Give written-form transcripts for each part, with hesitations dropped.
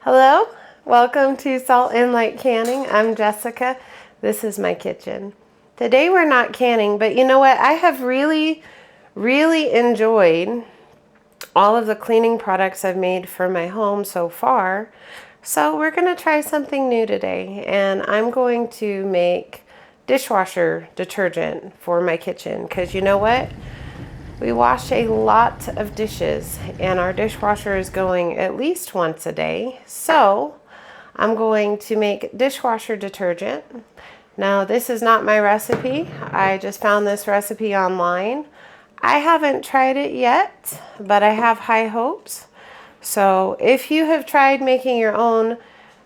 Hello, welcome to Salt and Light Canning. I'm Jessica. This is my kitchen. Today we're not canning, but you know what? I have really enjoyed all of the cleaning products I've made for my home so far. So we're going to try something new today, and I'm going to make dishwasher detergent for my kitchen because you know what? We wash a lot of dishes and our dishwasher is going at least once a day. So I'm going to make dishwasher detergent. Now this is not my recipe. I just found this recipe online. I haven't tried it yet, but I have high hopes. So if you have tried making your own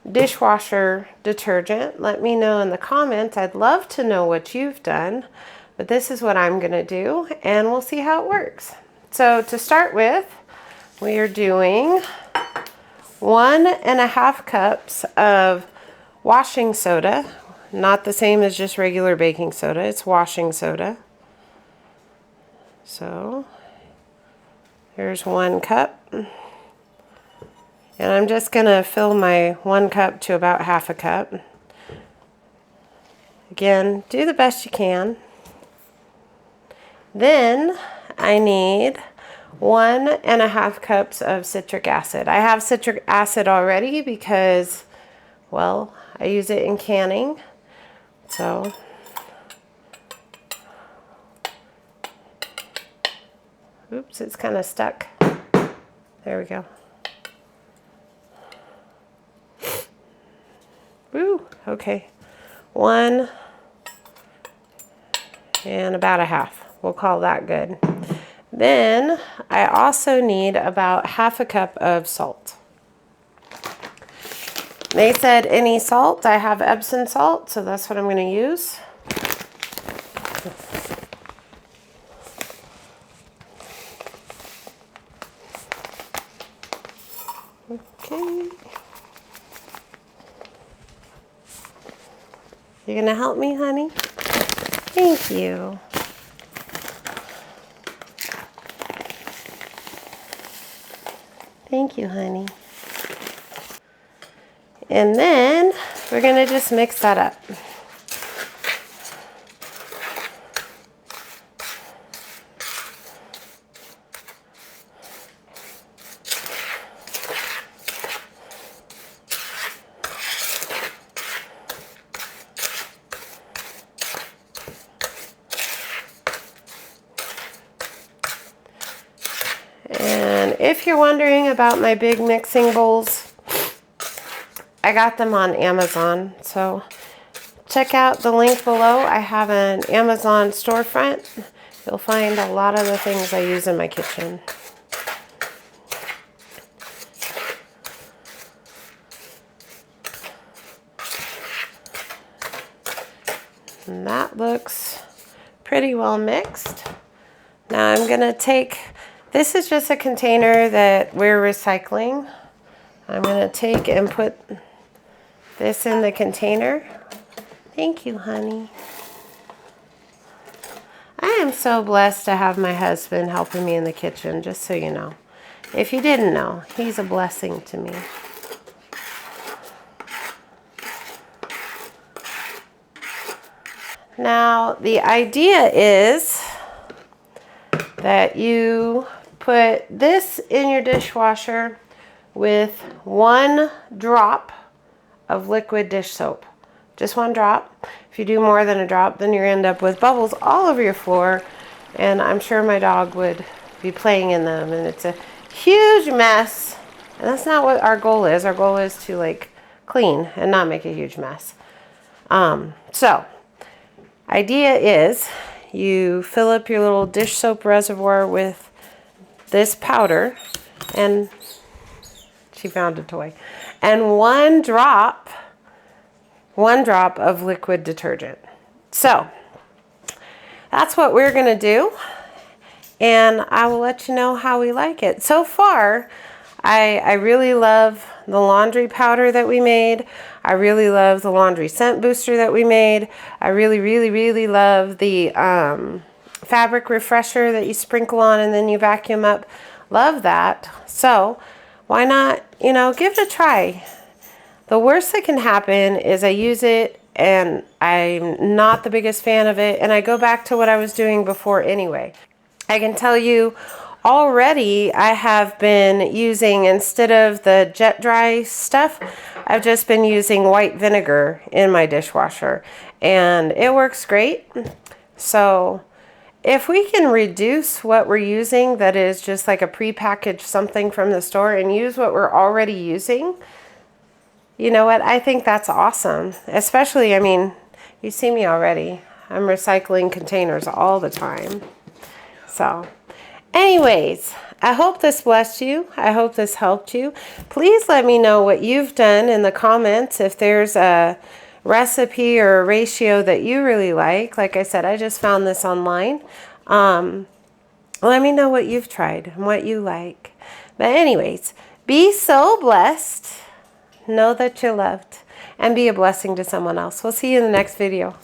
dishwasher detergent, let me know in the comments. I'd love to know what you've done. But this is what I'm going to do, and we'll see how it works. So to start with, we are doing 1.5 cups of washing soda. Not the same as just regular baking soda, it's washing soda. So here's 1 cup. And I'm just going to fill my 1 cup to about 1/2 cup. Again, do the best you can. Then I need 1.5 cups of citric acid. I have citric acid already because, well, I use it in canning. So, oops, it's kind of stuck. There we go. Woo, okay. 1 and about 1/2. We'll call that good. Then I also need about 1/2 cup of salt. They said any salt. I have Epsom salt, so that's what I'm going to use. Okay. You going to help me, honey? Thank you. Thank you, honey. And then we're going to just mix that up. And if you're wondering about my big mixing bowls, I got them on Amazon. So check out the link below. I have an Amazon storefront. You'll find a lot of the things I use in my kitchen. And that looks pretty well mixed. Now I'm going to take, this is just a container that we're recycling. I'm going to take and put this in the container. Thank you, honey. I am so blessed to have my husband helping me in the kitchen, just so you know. If you didn't know, he's a blessing to me. Now, the idea is that you put this in your dishwasher with 1 drop of liquid dish soap. Just 1 drop. If you do more than a drop, then you end up with bubbles all over your floor, and I'm sure my dog would be playing in them, and it's a huge mess. And that's not what our goal is. Our goal is to like clean and not make a huge mess. So, idea is you fill up your little dish soap reservoir with this powder, and she found a toy, and 1 drop of liquid detergent. So that's what we're going to do, and I will let you know how we like it. So far, I really love the laundry powder that we made. I really love the laundry scent booster that we made. I really love the fabric refresher that you sprinkle on and then you vacuum up. Love that. So why not, you know, give it a try. The worst that can happen is I use it and I'm not the biggest fan of it, and I go back to what I was doing before anyway. I can tell you already I have been using, instead of the jet dry stuff, I've just been using white vinegar in my dishwasher, and it works great. So if we can reduce what we're using that is just like a prepackaged something from the store and use what we're already using, you know what, I think that's awesome. Especially, I mean, you see me already. I'm recycling containers all the time. So anyways, I hope this blessed you. I hope this helped you. Please let me know what you've done in the comments. If there's a recipe or a ratio that you really like. Like I said, I just found this online. Let me know what you've tried and what you like. But anyways, be so blessed. Know that you're loved, and be a blessing to someone else. We'll see you in the next video.